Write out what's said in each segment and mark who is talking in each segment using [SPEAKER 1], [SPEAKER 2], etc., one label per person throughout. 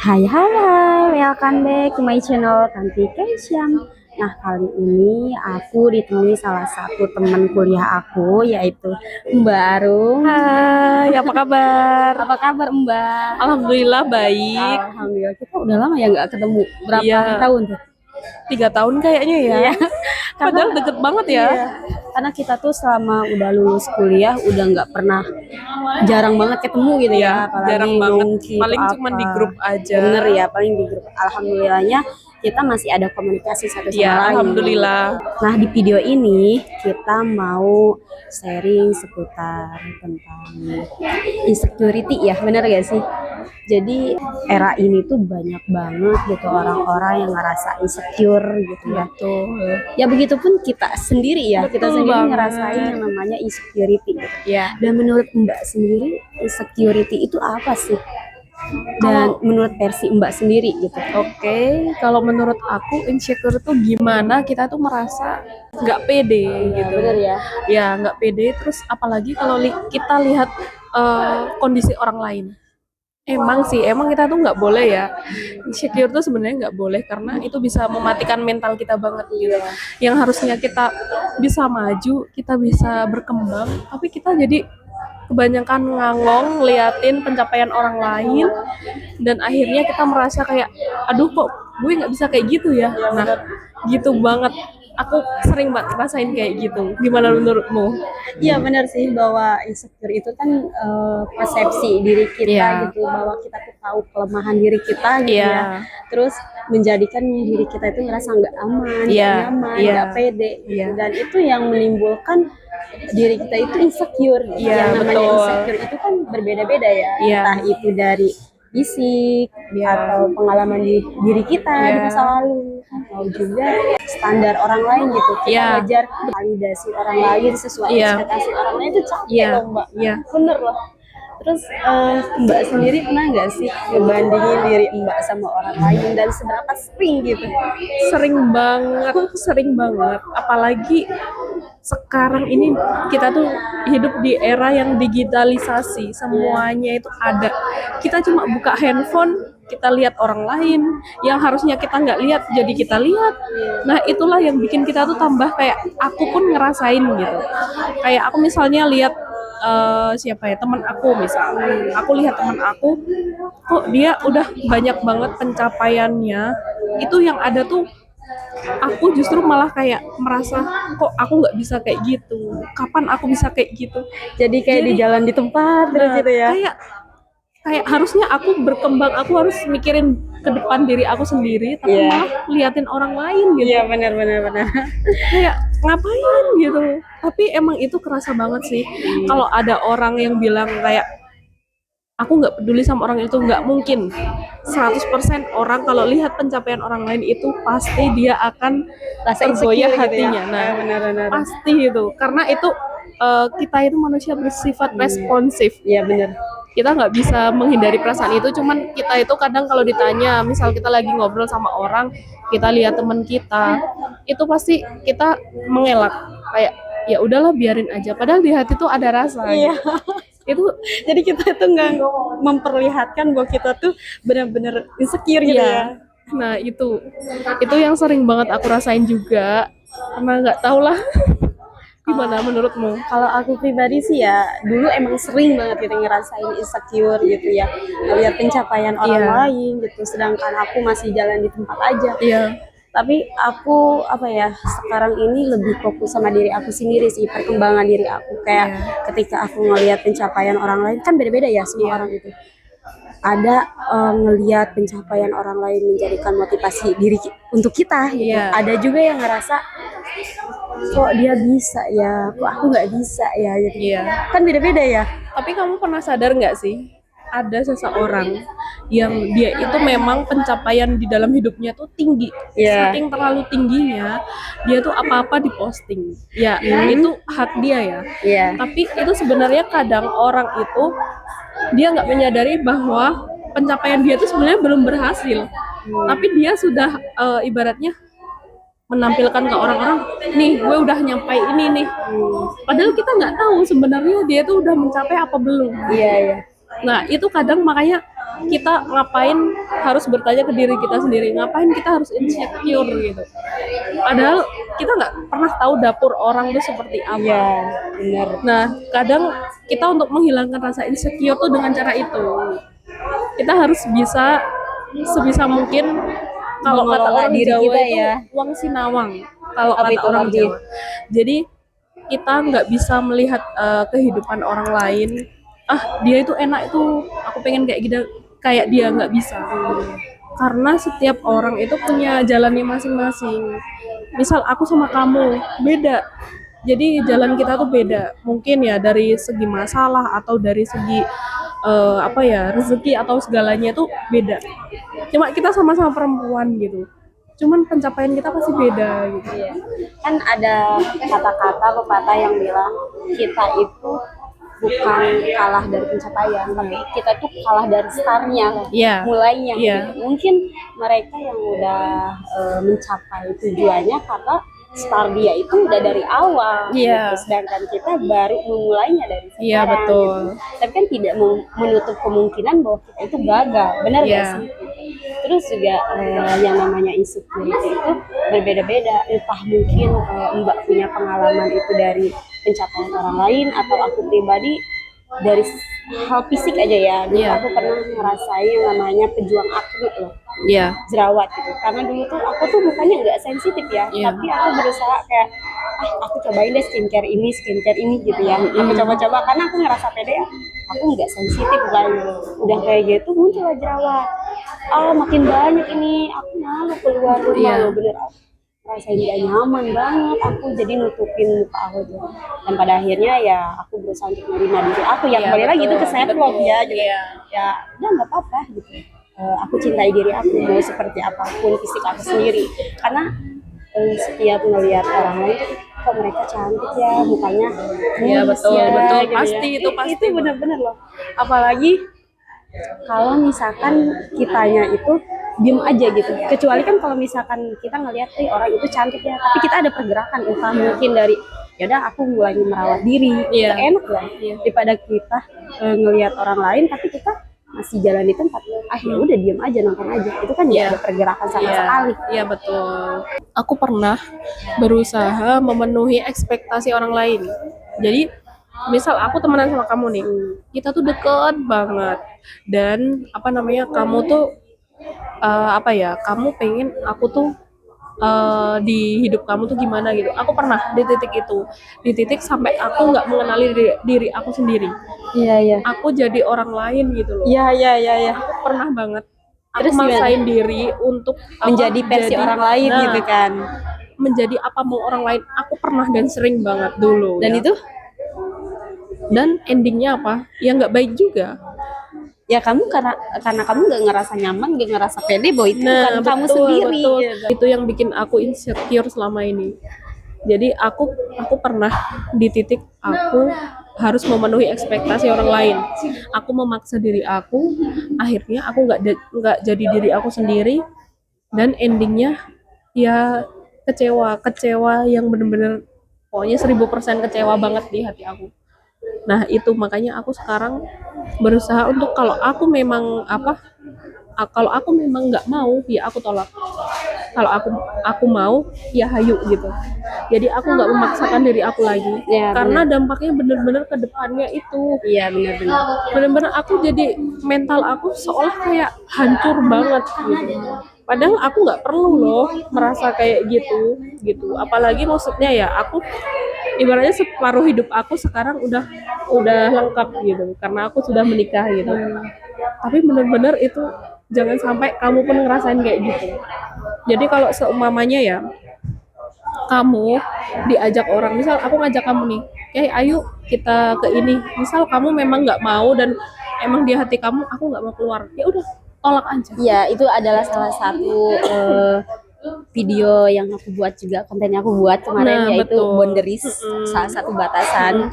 [SPEAKER 1] Hai hai hai, welcome back to my channel Tanti Cation. Nah, kali ini aku ditemui salah satu teman kuliah aku, yaitu Mbak Arum.
[SPEAKER 2] Hai, apa kabar?
[SPEAKER 1] Apa kabar Mbak?
[SPEAKER 2] Alhamdulillah baik.
[SPEAKER 1] Alhamdulillah, kita udah lama ya nggak ketemu. Berapa
[SPEAKER 2] Iya,
[SPEAKER 1] tahun tuh?
[SPEAKER 2] 3 tahun kayaknya ya.
[SPEAKER 1] Iya, karena
[SPEAKER 2] Padahal deket banget ya.
[SPEAKER 1] iya, karena kita tuh selama udah lulus kuliah udah nggak pernah, jarang banget ketemu gitu
[SPEAKER 2] Iya,
[SPEAKER 1] ya, apalagi
[SPEAKER 2] jarang banget.
[SPEAKER 1] nongki
[SPEAKER 2] Paling
[SPEAKER 1] atau
[SPEAKER 2] cuman
[SPEAKER 1] apa.
[SPEAKER 2] di grup aja.
[SPEAKER 1] Bener ya, paling di grup. Alhamdulillahnya kita masih ada komunikasi satu
[SPEAKER 2] Iya,
[SPEAKER 1] sama lain.
[SPEAKER 2] alhamdulillah.
[SPEAKER 1] Nah, di video ini kita mau sharing seputar tentang insecurity ya, bener gak sih? Jadi era ini tuh banyak banget gitu orang-orang yang ngerasa insecure gitu ya.
[SPEAKER 2] Betul.
[SPEAKER 1] Ya begitupun kita sendiri ya, kita
[SPEAKER 2] Betul
[SPEAKER 1] sendiri
[SPEAKER 2] banget.
[SPEAKER 1] ngerasain yang namanya insecurity gitu.
[SPEAKER 2] Ya.
[SPEAKER 1] Dan menurut Mbak sendiri, insecurity itu apa sih? Dan menurut versi Mbak sendiri gitu.
[SPEAKER 2] Oke, kalau menurut aku insecure tuh gimana kita tuh merasa nggak pede gitu.
[SPEAKER 1] Bener ya.
[SPEAKER 2] Ya, nggak pede. Terus apalagi kalau kita lihat kondisi orang lain. Emang kita tuh nggak boleh ya. Insecure tuh sebenarnya nggak boleh karena itu bisa mematikan mental kita banget gitu. Yang harusnya kita bisa maju, kita bisa berkembang, tapi kita jadi kebanyakan ngangong liatin pencapaian orang lain dan akhirnya kita merasa kayak aduh kok gue nggak bisa kayak gitu ya. Nah, gitu banget. Aku sering banget rasain kayak gitu. Gimana menurutmu?
[SPEAKER 1] Iya benar sih, bahwa insecure itu kan persepsi diri kita
[SPEAKER 2] Iya.
[SPEAKER 1] gitu, bahwa kita tuh tahu kelemahan diri kita gitu
[SPEAKER 2] Iya.
[SPEAKER 1] ya. Terus menjadikan diri kita itu ngerasa nggak aman, nggak
[SPEAKER 2] Iya.
[SPEAKER 1] nyaman,
[SPEAKER 2] Iya.
[SPEAKER 1] nggak pede gitu.
[SPEAKER 2] Iya.
[SPEAKER 1] Dan itu yang menimbulkan diri kita itu insecure.
[SPEAKER 2] Iya,
[SPEAKER 1] Yang namanya
[SPEAKER 2] betul.
[SPEAKER 1] insecure itu kan berbeda-beda ya.
[SPEAKER 2] Iya.
[SPEAKER 1] Entah itu dari fisik
[SPEAKER 2] Iya.
[SPEAKER 1] atau pengalaman di diri kita di
[SPEAKER 2] Iya.
[SPEAKER 1] masa lalu, atau juga standar orang lain gitu. Kita
[SPEAKER 2] Iya.
[SPEAKER 1] ngejar validasi orang lain sesuai
[SPEAKER 2] Iya.
[SPEAKER 1] ekspektasi orang lain, itu capek
[SPEAKER 2] Iya.
[SPEAKER 1] loh Mbak.
[SPEAKER 2] Iya.
[SPEAKER 1] Bener loh. Terus Mbak sendiri pernah nggak sih ngebandingin diri Mbak sama orang lain, dan seberapa sering gitu?
[SPEAKER 2] Sering banget. Apalagi sekarang ini kita tuh hidup di era yang digitalisasi, semuanya itu ada. Kita cuma buka handphone, kita lihat orang lain yang harusnya kita nggak lihat, jadi kita lihat. Nah, itulah yang bikin kita tuh tambah kayak, aku pun ngerasain gitu. Kayak aku misalnya lihat siapa ya, teman aku misalnya, aku lihat teman aku kok dia udah banyak banget pencapaiannya, itu yang ada tuh aku justru malah kayak merasa kok aku nggak bisa kayak gitu, kapan aku bisa kayak gitu.
[SPEAKER 1] Jadi kayak di jalan di tempat terus
[SPEAKER 2] Nah,
[SPEAKER 1] gitu ya.
[SPEAKER 2] kayak harusnya aku berkembang, aku harus mikirin ke depan diri aku sendiri, tapi
[SPEAKER 1] Iya.
[SPEAKER 2] malah liatin orang lain gitu.
[SPEAKER 1] Iya benar.
[SPEAKER 2] Kayak ngapain gitu. Tapi emang itu kerasa banget sih. Kalau ada orang yang bilang kayak aku nggak peduli sama orang itu, nggak mungkin. 100% orang kalau lihat pencapaian orang lain itu pasti dia akan
[SPEAKER 1] Rasa
[SPEAKER 2] tergoyah
[SPEAKER 1] insecure gitu ya.
[SPEAKER 2] hatinya. Nah,
[SPEAKER 1] Benar.
[SPEAKER 2] pasti itu. Karena itu kita itu manusia bersifat responsif.
[SPEAKER 1] Iya benar.
[SPEAKER 2] Kita nggak bisa menghindari perasaan itu, cuman kita itu kadang kalau ditanya, misal kita lagi ngobrol sama orang, kita lihat teman kita, itu pasti kita mengelak kayak ya udahlah biarin aja, padahal di hati tuh ada rasa.
[SPEAKER 1] Iya.
[SPEAKER 2] Itu
[SPEAKER 1] Jadi kita tuh nggak memperlihatkan bahwa kita tuh benar-benar insecure gitu ya.
[SPEAKER 2] ya. Nah, itu yang sering banget aku rasain juga, karena nggak tahu lah. Gimana menurutmu?
[SPEAKER 1] Kalau aku pribadi sih ya, dulu emang sering banget gitu ngerasain insecure gitu ya, ngeliat pencapaian orang
[SPEAKER 2] Iya.
[SPEAKER 1] lain gitu, sedangkan aku masih jalan di tempat aja.
[SPEAKER 2] Iya.
[SPEAKER 1] Tapi aku sekarang ini lebih fokus sama diri aku sendiri sih, perkembangan diri aku. Kayak ketika aku ngelihat pencapaian orang lain, kan beda-beda ya semua orang itu. Ada ngelihat pencapaian orang lain menjadikan motivasi untuk kita gitu.
[SPEAKER 2] Iya.
[SPEAKER 1] Ada juga yang ngerasa kok dia bisa ya, kok aku nggak bisa ya gitu.
[SPEAKER 2] Iya.
[SPEAKER 1] Kan beda-beda ya.
[SPEAKER 2] Tapi kamu pernah sadar nggak sih, ada seseorang yang dia itu memang pencapaian di dalam hidupnya tuh tinggi,
[SPEAKER 1] Iya.
[SPEAKER 2] saking terlalu tingginya, dia tuh apa-apa diposting. Ya, itu hak dia ya.
[SPEAKER 1] Iya.
[SPEAKER 2] Tapi itu sebenarnya kadang orang itu dia nggak menyadari bahwa pencapaian dia tuh sebenarnya belum berhasil. Tapi dia sudah ibaratnya menampilkan ke orang-orang, nih gue udah nyampai ini nih. Padahal kita nggak tahu sebenarnya dia tuh udah mencapai apa belum.
[SPEAKER 1] Iya.
[SPEAKER 2] Nah, itu kadang makanya kita ngapain harus bertanya ke diri kita sendiri, ngapain kita harus insecure gitu. Padahal kita nggak pernah tahu dapur orang itu seperti apa.
[SPEAKER 1] Iya, benar.
[SPEAKER 2] Nah, kadang kita untuk menghilangkan rasa insecure tuh dengan cara itu. Kita harus bisa sebisa mungkin, kalau kata
[SPEAKER 1] Mengelola
[SPEAKER 2] orang
[SPEAKER 1] diri
[SPEAKER 2] Jawa
[SPEAKER 1] kita
[SPEAKER 2] itu
[SPEAKER 1] ya.
[SPEAKER 2] uang sinawang. Kalau
[SPEAKER 1] Apa
[SPEAKER 2] kata
[SPEAKER 1] itu
[SPEAKER 2] orang
[SPEAKER 1] artinya?
[SPEAKER 2] Jawa. Jadi kita nggak bisa melihat kehidupan orang lain. Ah, dia itu enak itu, aku pengen kayak gitu, kayak dia, nggak bisa. Karena setiap orang itu punya jalannya masing-masing. Misal aku sama kamu beda, jadi jalan kita tuh beda. Mungkin ya dari segi masalah atau dari segi apa ya, rezeki atau segalanya itu beda. Cuma kita sama-sama perempuan gitu. Cuman pencapaian kita pasti beda gitu.
[SPEAKER 1] Iya. Kan ada kata-kata pepatah yang bilang kita itu bukan kalah dari pencapaian, tapi kita tuh kalah dari startnya,
[SPEAKER 2] Iya.
[SPEAKER 1] mulainya.
[SPEAKER 2] Iya.
[SPEAKER 1] Gitu. Mungkin mereka yang udah mencapai tujuannya karena start dia itu udah dari awal,
[SPEAKER 2] Iya.
[SPEAKER 1] gitu. Sedangkan kita baru memulainya dari sekarang.
[SPEAKER 2] Iya, betul.
[SPEAKER 1] Gitu. Tapi kan tidak menutup kemungkinan bahwa kita itu gagal, benar nggak
[SPEAKER 2] Iya.
[SPEAKER 1] sih? Terus juga yang namanya insecurity itu berbeda-beda. Entah mungkin Mbak punya pengalaman itu dari pencapaian orang lain, atau aku pribadi dari hal fisik aja ya. Dulu
[SPEAKER 2] Iya.
[SPEAKER 1] aku pernah ngerasain yang namanya pejuang acne loh,
[SPEAKER 2] Iya.
[SPEAKER 1] jerawat gitu. Karena dulu tuh aku tuh mukanya nggak sensitif ya,
[SPEAKER 2] Iya.
[SPEAKER 1] tapi aku berusaha kayak aku cobain deh skincare ini gitu ya. Aku coba-coba karena aku ngerasa pede ya. Aku nggak sensitif mukanya. Udah kayak gitu muncul jerawat. Makin banyak ini, aku malu keluar rumah
[SPEAKER 2] Iya.
[SPEAKER 1] loh, bener. Rasain gak nyaman banget, aku jadi nutupin muka aku tuh. Dan pada akhirnya ya aku berusaha untuk menerima diri aku, yang
[SPEAKER 2] Iya,
[SPEAKER 1] kembali lagi itu
[SPEAKER 2] betul,
[SPEAKER 1] ke self love
[SPEAKER 2] betul.
[SPEAKER 1] ya, gitu.
[SPEAKER 2] Iya.
[SPEAKER 1] Ya udah nggak apa-apa gitu. Aku cintai diri aku, mau seperti apapun fisik aku sendiri. Karena setiap melihat orang lain, kok mereka cantik ya, mukanya
[SPEAKER 2] Iya,
[SPEAKER 1] mulus
[SPEAKER 2] betul,
[SPEAKER 1] ya,
[SPEAKER 2] betul.
[SPEAKER 1] gitu
[SPEAKER 2] Pasti,
[SPEAKER 1] ya.
[SPEAKER 2] itu pasti,
[SPEAKER 1] Itu bener-bener loh. Apalagi kalau misalkan kitanya itu diem aja gitu, kecuali kan kalau misalkan kita ngelihat orang itu cantik ya, tapi kita ada pergerakan, entah mungkin dari ya udah aku mulai merawat diri,
[SPEAKER 2] Iya.
[SPEAKER 1] itu enak lah daripada kita ngelihat orang lain tapi kita masih jalan di tempat, ya udah diem aja, nonton aja, itu kan
[SPEAKER 2] Iya.
[SPEAKER 1] ya ada pergerakan sama
[SPEAKER 2] Iya.
[SPEAKER 1] sekali.
[SPEAKER 2] Iya, betul. Aku pernah berusaha memenuhi ekspektasi orang lain. Jadi misal aku temenan sama kamu nih, kita tuh deket banget, dan apa namanya, kamu tuh apa ya, kamu pengen aku tuh di hidup kamu tuh gimana gitu. Aku pernah di titik itu, di titik sampai aku nggak mengenali diri aku sendiri.
[SPEAKER 1] Iya, iya,
[SPEAKER 2] Aku jadi orang lain gitu loh.
[SPEAKER 1] iya, iya, iya, iya.
[SPEAKER 2] Aku pernah banget. Aku
[SPEAKER 1] Terus gimana?
[SPEAKER 2] maksain diri untuk
[SPEAKER 1] Menjadi versi orang lain
[SPEAKER 2] nah,
[SPEAKER 1] gitu kan.
[SPEAKER 2] menjadi apa mau orang lain. Aku pernah dan sering banget dulu.
[SPEAKER 1] Dan
[SPEAKER 2] ya.
[SPEAKER 1] itu
[SPEAKER 2] Dan endingnya apa? Ya nggak baik juga.
[SPEAKER 1] ya kamu karena kamu nggak ngerasa nyaman, nggak ngerasa pede bahwa itu bukan kamu
[SPEAKER 2] betul,
[SPEAKER 1] sendiri,
[SPEAKER 2] betul.
[SPEAKER 1] gitu.
[SPEAKER 2] Itu yang bikin aku insecure selama ini. Jadi aku pernah di titik aku harus memenuhi ekspektasi orang lain. Aku memaksa diri aku, akhirnya aku nggak jadi diri aku sendiri, dan endingnya ya kecewa yang bener-bener pokoknya 1000% kecewa banget di hati aku. Nah itu makanya aku sekarang berusaha untuk kalau aku memang nggak mau ya aku tolak. Kalau aku mau ya hayu gitu. Jadi aku nggak memaksakan diri aku lagi,
[SPEAKER 1] Ya,
[SPEAKER 2] karena dampaknya bener-bener ke depannya itu.
[SPEAKER 1] Iya, benar-benar.
[SPEAKER 2] Bener-bener aku jadi mental aku seolah kayak hancur banget gitu. Padahal aku nggak perlu loh merasa kayak gitu. Apalagi maksudnya ya aku ibaratnya separuh hidup aku sekarang udah lengkap gitu, karena aku sudah menikah gitu. Tapi bener-bener itu jangan sampai kamu pun ngerasain kayak gitu. Jadi kalau seumpamanya ya kamu diajak orang, misal aku ngajak kamu nih, ayo kita ke ini, misal kamu memang nggak mau dan emang di hati kamu aku nggak mau keluar, ya udah tolak aja.
[SPEAKER 1] Ya, itu adalah salah satu video yang aku buat juga, kontennya aku buat kemarin,
[SPEAKER 2] Nah,
[SPEAKER 1] yaitu
[SPEAKER 2] betul.
[SPEAKER 1] boundaries, salah satu batasan.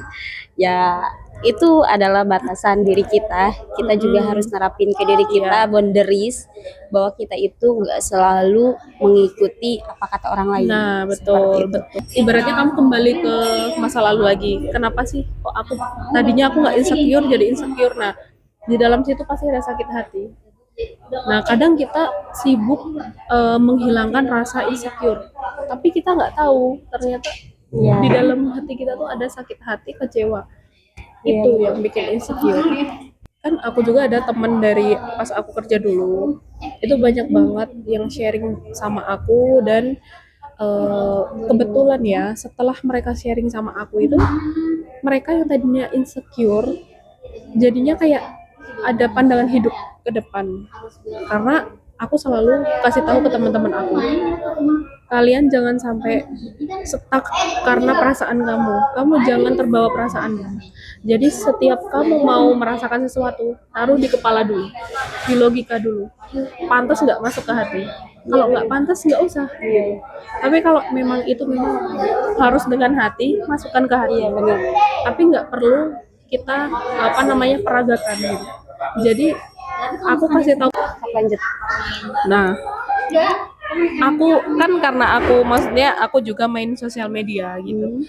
[SPEAKER 1] Ya, itu adalah batasan diri kita. Kita juga harus nerapin ke diri kita boundaries, bahwa kita itu nggak selalu mengikuti apa kata orang lain.
[SPEAKER 2] Nah,
[SPEAKER 1] Seperti
[SPEAKER 2] betul,
[SPEAKER 1] itu.
[SPEAKER 2] betul. Ibaratnya kamu kembali ke masa lalu lagi. Kenapa sih kok aku tadinya aku nggak insecure jadi insecure? Nah, Di dalam situ pasti ada sakit hati. Nah, kadang kita sibuk menghilangkan rasa insecure, tapi kita nggak tahu ternyata
[SPEAKER 1] Iya.
[SPEAKER 2] di dalam hati kita tuh ada sakit hati, kecewa.
[SPEAKER 1] Iya,
[SPEAKER 2] Itu yang bikin insecure. Kan aku juga ada teman dari pas aku kerja dulu, itu banyak banget yang sharing sama aku, dan kebetulan ya setelah mereka sharing sama aku itu, mereka yang tadinya insecure jadinya kayak ada pandangan hidup ke depan, karena aku selalu kasih tahu ke teman-teman aku, kalian jangan sampai stuck karena perasaan kamu jangan terbawa perasaan. Jadi setiap kamu mau merasakan sesuatu, taruh di kepala dulu, di logika dulu, pantas nggak masuk ke hati, kalau nggak pantas nggak usah gitu. Tapi kalau memang itu memang harus dengan hati, masukkan ke hati.
[SPEAKER 1] Iya, benar.
[SPEAKER 2] Tapi nggak perlu kita peragakan gitu. Jadi aku kasih tahu.
[SPEAKER 1] Lanjut.
[SPEAKER 2] Nah, aku kan karena aku juga main sosial media gitu.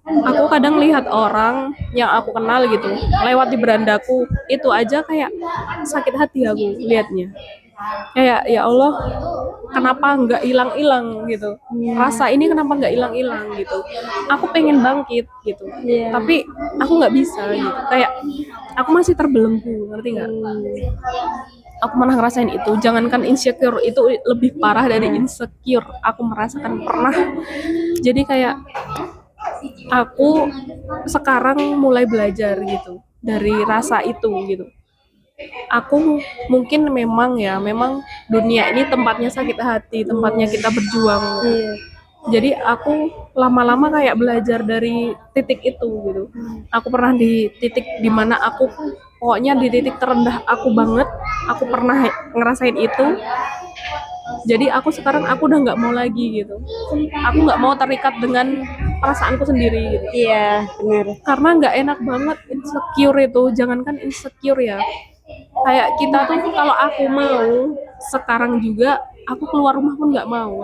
[SPEAKER 2] Aku kadang lihat orang yang aku kenal gitu lewat di berandaku, itu aja kayak sakit hati aku liatnya. Kayak ya Allah, kenapa nggak hilang-hilang gitu? Rasa ini kenapa nggak hilang-hilang gitu? Aku pengen bangkit gitu,
[SPEAKER 1] Iya.
[SPEAKER 2] tapi aku nggak bisa gitu. Kayak aku masih terbelenggu, ngerti nggak? Aku pernah ngerasain itu. Jangankan insecure, itu lebih parah dari insecure. Aku merasakan pernah. Jadi kayak aku sekarang mulai belajar gitu dari rasa itu gitu. Aku mungkin memang dunia ini tempatnya sakit hati, tempatnya kita berjuang.
[SPEAKER 1] Iya.
[SPEAKER 2] Jadi aku lama-lama kayak belajar dari titik itu gitu. Aku pernah di titik dimana aku pokoknya di titik terendah aku banget. Aku pernah ngerasain itu. Jadi sekarang aku udah nggak mau lagi gitu. Aku nggak mau terikat dengan perasaanku sendiri gitu.
[SPEAKER 1] Iya, benar.
[SPEAKER 2] Karena nggak enak banget insecure itu. Jangankan insecure ya, kayak kita tuh kalau aku mau sekarang juga aku keluar rumah pun nggak mau.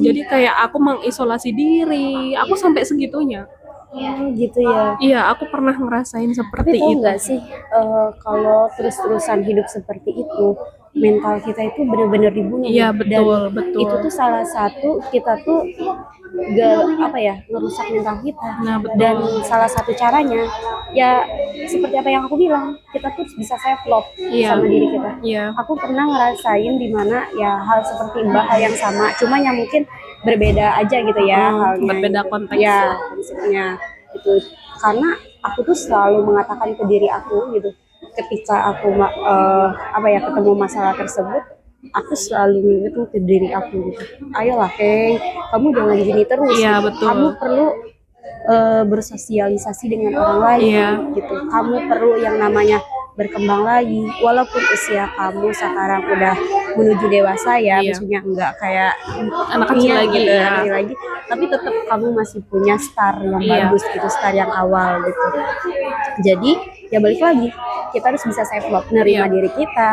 [SPEAKER 2] Jadi kayak aku mengisolasi diri, aku sampai segitunya.
[SPEAKER 1] Oh, gitu ya.
[SPEAKER 2] Iya, aku pernah ngerasain
[SPEAKER 1] Tapi
[SPEAKER 2] seperti
[SPEAKER 1] tahu
[SPEAKER 2] itu.
[SPEAKER 1] nggak sih, kalau terus-terusan hidup seperti itu, mental kita itu benar-benar dibunuh.
[SPEAKER 2] Iya,
[SPEAKER 1] Dan
[SPEAKER 2] betul.
[SPEAKER 1] itu tuh salah satu kita tuh ngerusak mental kita.
[SPEAKER 2] Nah, betul.
[SPEAKER 1] Dan salah satu caranya ya seperti apa yang aku bilang, kita tuh bisa self love
[SPEAKER 2] Iya.
[SPEAKER 1] sama diri kita.
[SPEAKER 2] Iya.
[SPEAKER 1] Aku pernah ngerasain dimana ya hal seperti Mbak, hal yang sama, cuma yang mungkin berbeda aja gitu ya, halnya
[SPEAKER 2] berbeda
[SPEAKER 1] gitu.
[SPEAKER 2] konteks.
[SPEAKER 1] Ya, konsepnya itu. Karena aku tuh selalu mengatakan ke diri aku gitu, ketika aku ketemu masalah tersebut, aku selalu ngingetin ke diri aku gitu, ayolah kamu jangan gini terus.
[SPEAKER 2] Iya,
[SPEAKER 1] gitu.
[SPEAKER 2] betul.
[SPEAKER 1] Kamu perlu bersosialisasi dengan orang lain.
[SPEAKER 2] Iya.
[SPEAKER 1] Gitu. Kamu perlu yang namanya berkembang lagi, walaupun usia kamu sekarang udah menuju dewasa ya,
[SPEAKER 2] Iya.
[SPEAKER 1] maksudnya enggak kayak
[SPEAKER 2] Anak kecil
[SPEAKER 1] iya,
[SPEAKER 2] lagi
[SPEAKER 1] gitu,
[SPEAKER 2] ya.
[SPEAKER 1] anak kecil lagi, tapi tetap kamu masih punya star yang
[SPEAKER 2] Iya.
[SPEAKER 1] bagus gitu, star yang awal gitu. Jadi ya balik lagi, kita harus bisa self love, nerima
[SPEAKER 2] Iya.
[SPEAKER 1] diri kita,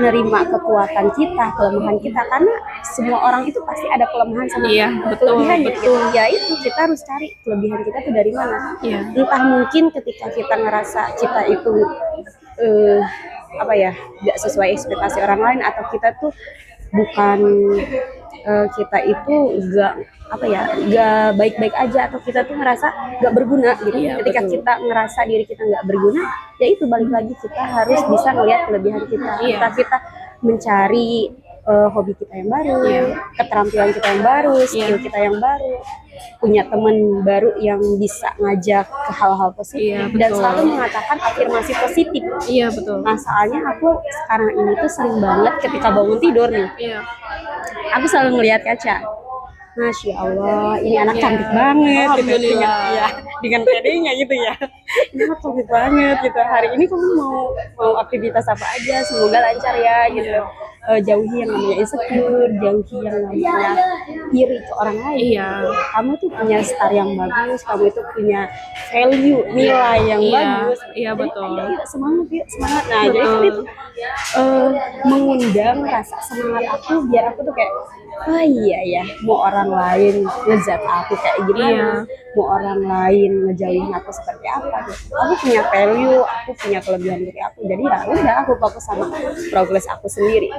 [SPEAKER 1] nerima kekuatan kita, kelemahan kita, karena semua orang itu pasti ada kelemahan sama
[SPEAKER 2] Iya, betul,
[SPEAKER 1] kelebihannya.
[SPEAKER 2] betul.
[SPEAKER 1] Gitu. Ya itu kita harus cari kelebihan kita tuh dari mana.
[SPEAKER 2] Iya.
[SPEAKER 1] Entah mungkin ketika kita ngerasa kita itu nggak sesuai ekspektasi orang lain, atau kita tuh bukan kita itu nggak baik-baik aja, atau kita tuh ngerasa nggak berguna gitu.
[SPEAKER 2] Iya,
[SPEAKER 1] Ketika
[SPEAKER 2] betul.
[SPEAKER 1] kita ngerasa diri kita nggak berguna, ya itu balik lagi kita harus bisa melihat kelebihan kita.
[SPEAKER 2] Iya.
[SPEAKER 1] Entah kita mencari hobi kita yang baru,
[SPEAKER 2] Iya.
[SPEAKER 1] keterampilan kita yang baru, skill kita yang baru, punya teman baru yang bisa ngajak ke hal-hal positif.
[SPEAKER 2] Iya,
[SPEAKER 1] Dan
[SPEAKER 2] betul.
[SPEAKER 1] selalu mengatakan afirmasi positif.
[SPEAKER 2] Iya, betul.
[SPEAKER 1] Masalahnya aku sekarang ini tuh sering banget ketika bangun tidur nih,
[SPEAKER 2] Iya.
[SPEAKER 1] aku selalu ngelihat kaca. Masya Allah, ini anak
[SPEAKER 2] Iya.
[SPEAKER 1] cantik banget gitu.
[SPEAKER 2] Alhamdulillah.
[SPEAKER 1] Dengan pedenya gitu ya. Ini anak cantik banget gitu. Hari ini kamu mau aktivitas apa aja, semoga lancar ya gitu. Jauhi yang namanya insecure, jauhi yang namanya iri ke orang lain.
[SPEAKER 2] Iya.
[SPEAKER 1] Kamu tuh punya star yang bagus, kamu itu punya value, nilai yang
[SPEAKER 2] Iya.
[SPEAKER 1] bagus.
[SPEAKER 2] Iya,
[SPEAKER 1] Jadi,
[SPEAKER 2] betul.
[SPEAKER 1] ayo, semangat yuk, semangat. Nah, jadi
[SPEAKER 2] Betul.
[SPEAKER 1] kan itu mengundang rasa semangat aku, biar aku tuh kayak oh iya ya, mau orang lain ngejat aku kayak gimana,
[SPEAKER 2] Iya.
[SPEAKER 1] mau orang lain ngejauhin aku seperti apa gitu. Aku punya value, aku punya kelebihan diri aku, jadi ya udah aku fokus sama progres aku sendiri.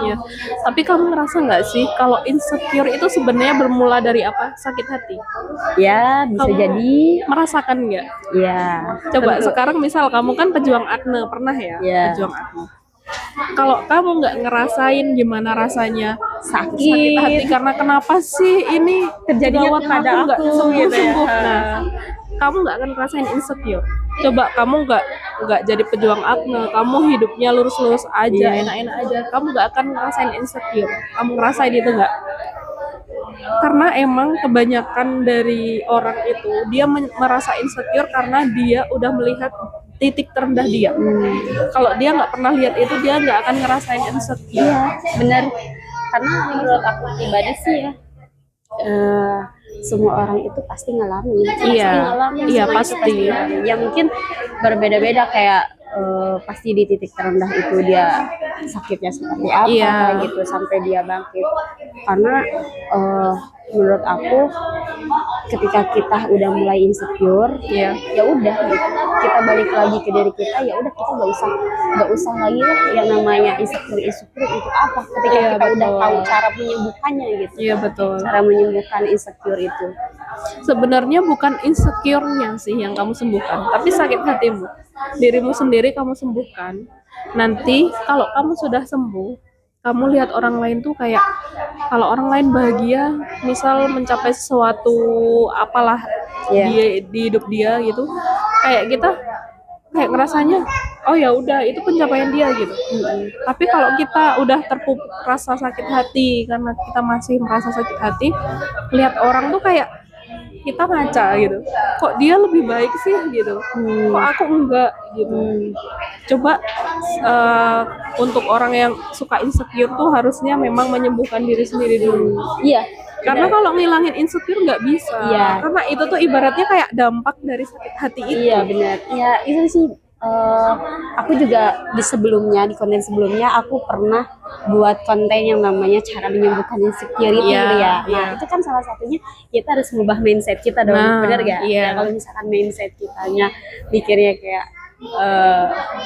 [SPEAKER 2] Iya. Tapi kamu ngerasa nggak sih kalau insecure itu sebenarnya bermula dari apa? Sakit hati.
[SPEAKER 1] Ya bisa
[SPEAKER 2] Kamu
[SPEAKER 1] jadi,
[SPEAKER 2] merasakan nggak?
[SPEAKER 1] ya
[SPEAKER 2] Coba
[SPEAKER 1] tentu.
[SPEAKER 2] sekarang misal kamu kan pejuang akne, pernah ya?
[SPEAKER 1] Iya.
[SPEAKER 2] Pejuang akne. Kalau kamu nggak ngerasain gimana rasanya sakit hati
[SPEAKER 1] Sakit
[SPEAKER 2] karena kenapa sih ini
[SPEAKER 1] terjadinya
[SPEAKER 2] gawat
[SPEAKER 1] kepada
[SPEAKER 2] nggak
[SPEAKER 1] aku
[SPEAKER 2] sembuh
[SPEAKER 1] gitu ya.
[SPEAKER 2] sembuh. Nah, kamu nggak akan ngerasain insecure. Coba kamu nggak jadi pejuang akne, kamu hidupnya lurus-lurus aja,
[SPEAKER 1] Iya.
[SPEAKER 2] enak-enak aja, kamu nggak akan ngerasain insecure. Kamu ngerasain itu nggak? Karena emang kebanyakan dari orang itu dia merasa insecure karena dia udah melihat titik terendah dia. Kalau dia nggak pernah lihat itu, dia nggak akan ngerasain insecure.
[SPEAKER 1] Iya, benar. Karena menurut aku pribadi sih ya, semua orang itu pasti ngalamin,
[SPEAKER 2] Iya, iya,
[SPEAKER 1] semua itu
[SPEAKER 2] pasti.
[SPEAKER 1] ngalamin. Ya mungkin berbeda-beda kayak pasti di titik terendah itu dia sakitnya seperti apa
[SPEAKER 2] Iya.
[SPEAKER 1] gitu sampai dia bangkit. Karena menurut aku ketika kita udah mulai insecure,
[SPEAKER 2] Iya.
[SPEAKER 1] ya udah gitu. Kita balik lagi ke diri kita, ya udah kita nggak usah lagi lah yang namanya insecure untuk apa ketika
[SPEAKER 2] Iya,
[SPEAKER 1] kita udah
[SPEAKER 2] betul.
[SPEAKER 1] tahu cara menyembuhkannya gitu.
[SPEAKER 2] Iya, betul.
[SPEAKER 1] Cara menyembuhkan insecure itu.
[SPEAKER 2] Sebenarnya bukan insecure-nya sih yang kamu sembuhkan, tapi sakit hatimu. Dirimu sendiri kamu sembuhkan. Nanti kalau kamu sudah sembuh, kamu lihat orang lain tuh kayak kalau orang lain bahagia, misal mencapai sesuatu apalah
[SPEAKER 1] Iya.
[SPEAKER 2] di hidup dia gitu, kayak kita kayak ngerasanya oh ya udah itu pencapaian dia gitu. Tapi kalau kita udah terpupuk rasa sakit hati karena kita masih merasa sakit hati, lihat orang tuh kayak kita ngaca gitu, kok dia lebih baik sih gitu, kok aku enggak gitu. Coba untuk orang yang suka insecure tuh harusnya memang menyembuhkan diri sendiri dulu.
[SPEAKER 1] Iya.
[SPEAKER 2] Karena kalau ngilangin insecure nggak bisa.
[SPEAKER 1] Iya.
[SPEAKER 2] Karena itu tuh ibaratnya kayak dampak dari sakit hati itu.
[SPEAKER 1] Iya benar. Ya itu sih. Aku juga di konten sebelumnya aku pernah buat konten yang namanya cara menyembuhkan insecurity
[SPEAKER 2] Iya,
[SPEAKER 1] gitu ya. Nah
[SPEAKER 2] iya.
[SPEAKER 1] itu kan salah satunya kita harus mengubah mindset kita dong,
[SPEAKER 2] Nah,
[SPEAKER 1] benar gak?
[SPEAKER 2] iya.
[SPEAKER 1] Ya, kalau misalkan mindset kitanya mikirnya kayak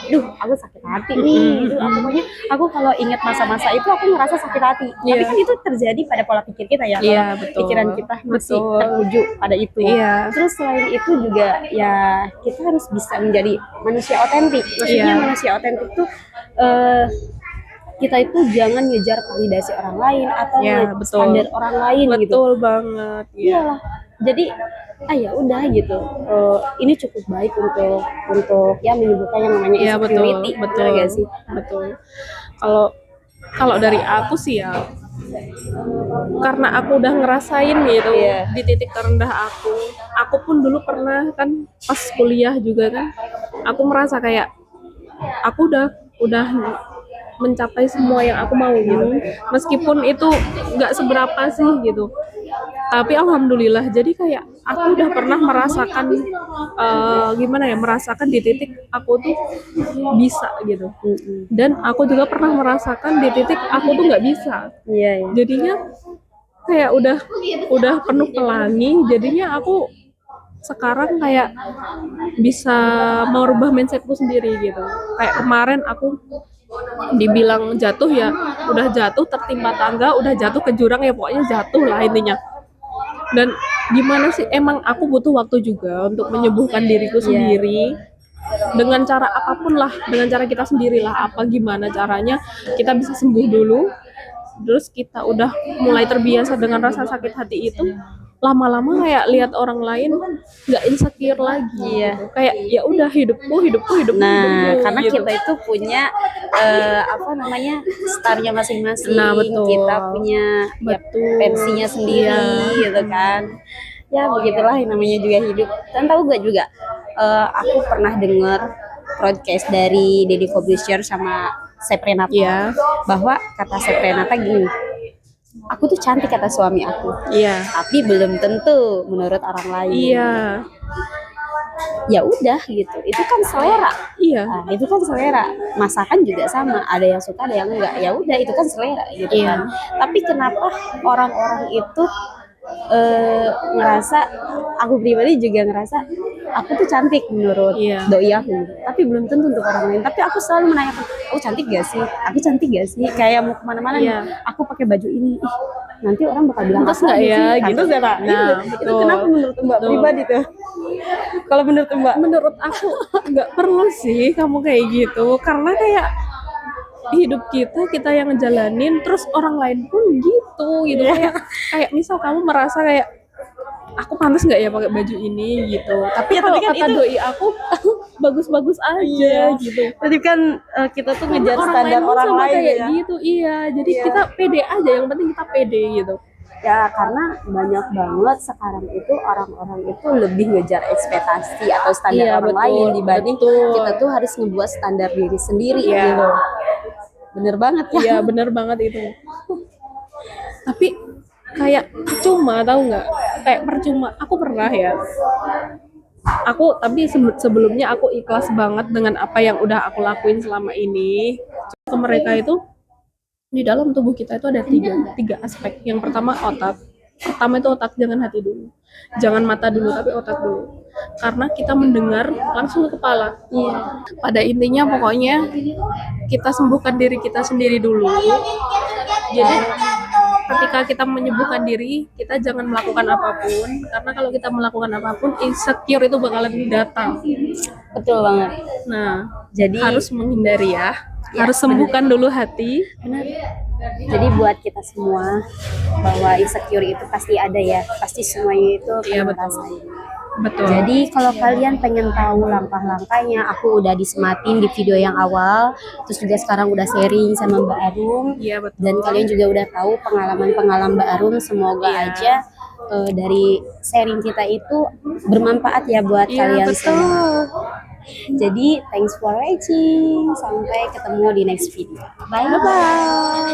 [SPEAKER 1] duh aku sakit hati nih, pokoknya aku kalau ingat masa-masa itu aku ngerasa sakit hati. Tapi
[SPEAKER 2] Iya.
[SPEAKER 1] kan itu terjadi pada pola pikir kita ya,
[SPEAKER 2] Iya,
[SPEAKER 1] kalau
[SPEAKER 2] betul.
[SPEAKER 1] pikiran kita masih
[SPEAKER 2] Betul.
[SPEAKER 1] tertuju pada itu.
[SPEAKER 2] Iya.
[SPEAKER 1] Terus selain itu juga ya kita harus bisa menjadi manusia otentik. Maksudnya
[SPEAKER 2] Iya.
[SPEAKER 1] manusia otentik tuh kita itu jangan ngejar validasi orang lain atau
[SPEAKER 2] Iya, betul.
[SPEAKER 1] standar orang lain gitu.
[SPEAKER 2] Betul banget. Iya.
[SPEAKER 1] Iyalah. Jadi ya udah gitu. Ini cukup baik untuk ya menyembuhkan yang namanya
[SPEAKER 2] Iya, betul,
[SPEAKER 1] insecurity.
[SPEAKER 2] betul,
[SPEAKER 1] Bener gak sih?
[SPEAKER 2] betul. Kalau kalau dari aku sih ya, karena aku udah ngerasain gitu
[SPEAKER 1] Iya.
[SPEAKER 2] di titik terendah aku pun dulu pernah kan pas kuliah juga kan, aku merasa kayak aku udah mencapai semua yang aku mau gitu, meskipun itu nggak seberapa sih gitu. Tapi alhamdulillah jadi kayak aku udah pernah merasakan gimana ya, merasakan di titik aku tuh bisa gitu, dan aku juga pernah merasakan di titik aku tuh nggak bisa.
[SPEAKER 1] Iya, iya.
[SPEAKER 2] Jadinya kayak udah penuh pelangi, jadinya aku sekarang kayak bisa merubah mindsetku sendiri gitu. Kayak kemarin aku dibilang jatuh ya udah jatuh, tertimpa tangga udah jatuh ke jurang ya pokoknya jatuh lah intinya. Dan gimana sih, emang aku butuh waktu juga untuk menyembuhkan diriku sendiri dengan cara apapun lah, dengan cara kita sendirilah, apa gimana caranya kita bisa sembuh dulu, terus kita udah mulai terbiasa dengan rasa sakit hati itu, lama-lama kayak lihat orang lain nggak insecure lagi.
[SPEAKER 1] Iya.
[SPEAKER 2] Gitu. Kayak ya udah hidupku.
[SPEAKER 1] Nah, karena
[SPEAKER 2] gitu.
[SPEAKER 1] kita itu punya apa namanya starnya masing-masing.
[SPEAKER 2] Nah, betul.
[SPEAKER 1] Kita punya
[SPEAKER 2] Betul.
[SPEAKER 1] versinya sendiri,
[SPEAKER 2] Iya.
[SPEAKER 1] gitu kan. Ya begitulah yang namanya juga hidup. Dan tahu gak juga, aku pernah dengar podcast dari Deddy Corbuzier sama Seprenata,
[SPEAKER 2] Iya.
[SPEAKER 1] bahwa kata Seprenata gini, aku tuh cantik kata suami aku,
[SPEAKER 2] Iya.
[SPEAKER 1] tapi belum tentu menurut orang lain.
[SPEAKER 2] Iya.
[SPEAKER 1] ya udah gitu. Itu kan selera.
[SPEAKER 2] Iya.
[SPEAKER 1] Nah, itu kan selera. Masakan juga sama, ada yang suka, ada yang enggak. Ya udah, itu kan selera gitu
[SPEAKER 2] Iya.
[SPEAKER 1] kan. Tapi kenapa orang-orang itu ngerasa, aku pribadi juga ngerasa aku tuh cantik menurut
[SPEAKER 2] Iya.
[SPEAKER 1] doi aku, tapi belum tentu untuk orang lain. Tapi aku selalu menanyakan, aku cantik gak sih? Aku cantik gak sih? Kayak mau kemana-mana nih,
[SPEAKER 2] Iya.
[SPEAKER 1] aku pakai baju ini, ih, nanti orang bakal bilang
[SPEAKER 2] Pantas
[SPEAKER 1] apa
[SPEAKER 2] nggak
[SPEAKER 1] sih?
[SPEAKER 2] ya, gitu.
[SPEAKER 1] Pantas nggak, Pak?
[SPEAKER 2] Nah,
[SPEAKER 1] itu
[SPEAKER 2] betul.
[SPEAKER 1] kenapa menurut Mbak
[SPEAKER 2] Betul.
[SPEAKER 1] pribadi tuh? Kalau menurut Mbak,
[SPEAKER 2] Menurut aku nggak perlu sih kamu kayak gitu, karena kayak hidup kita yang ngejalanin, terus orang lain pun gitu kayak misal kamu merasa kayak aku pantas nggak ya pakai baju ini gitu, tapi
[SPEAKER 1] Ya,
[SPEAKER 2] kalau
[SPEAKER 1] tapi kan
[SPEAKER 2] kata
[SPEAKER 1] itu-
[SPEAKER 2] doi aku bagus-bagus aja
[SPEAKER 1] Iya.
[SPEAKER 2] gitu.
[SPEAKER 1] Jadi kan kita tuh
[SPEAKER 2] Karena
[SPEAKER 1] ngejar standar
[SPEAKER 2] pun
[SPEAKER 1] orang
[SPEAKER 2] sama
[SPEAKER 1] lain
[SPEAKER 2] kayak
[SPEAKER 1] ya.
[SPEAKER 2] gitu, iya, jadi
[SPEAKER 1] Iya.
[SPEAKER 2] kita pede aja, yang penting kita pede gitu.
[SPEAKER 1] Ya karena banyak banget sekarang itu orang-orang itu lebih ngejar ekspektasi atau standar
[SPEAKER 2] Iya,
[SPEAKER 1] orang
[SPEAKER 2] betul,
[SPEAKER 1] lain dibanding
[SPEAKER 2] betul.
[SPEAKER 1] kita tuh harus ngebuat standar diri sendiri
[SPEAKER 2] Iya.
[SPEAKER 1] gitu. Bener banget ya.
[SPEAKER 2] Iya, bener banget itu. Tapi kayak percuma, tahu nggak? Kayak percuma. Aku pernah ya. Tapi sebelumnya aku ikhlas banget dengan apa yang udah aku lakuin selama ini. Ke mereka itu, di dalam tubuh kita itu ada tiga aspek. Yang pertama otak. Pertama itu otak, jangan hati dulu. Jangan mata dulu, tapi otak dulu. Karena kita mendengar langsung ke kepala.
[SPEAKER 1] Iya.
[SPEAKER 2] Pada intinya pokoknya kita sembuhkan diri kita sendiri dulu. Jadi ketika kita menyembuhkan diri, kita jangan melakukan apapun, karena kalau kita melakukan apapun, insecure itu bakalan datang.
[SPEAKER 1] Betul banget.
[SPEAKER 2] Nah,
[SPEAKER 1] Jadi
[SPEAKER 2] harus menghindari ya.
[SPEAKER 1] Ya,
[SPEAKER 2] Harus sembuhkan dulu hati.
[SPEAKER 1] benar. Jadi buat kita semua bahwa insecure itu pasti ada ya, pasti semuanya itu
[SPEAKER 2] Iya,
[SPEAKER 1] pernah
[SPEAKER 2] betul.
[SPEAKER 1] rasain.
[SPEAKER 2] Betul.
[SPEAKER 1] Jadi kalau kalian pengen tahu langkah-langkahnya, aku udah disematin di video yang awal, terus juga sekarang udah sharing sama Mbak Arum,
[SPEAKER 2] Iya, betul.
[SPEAKER 1] dan kalian juga udah tahu pengalaman-pengalaman Mbak Arum. Semoga
[SPEAKER 2] Iya.
[SPEAKER 1] aja dari sharing kita itu bermanfaat ya buat
[SPEAKER 2] Iya,
[SPEAKER 1] kalian
[SPEAKER 2] betul.
[SPEAKER 1] semua. Jadi thanks for watching, sampai ketemu di next video. Bye bye.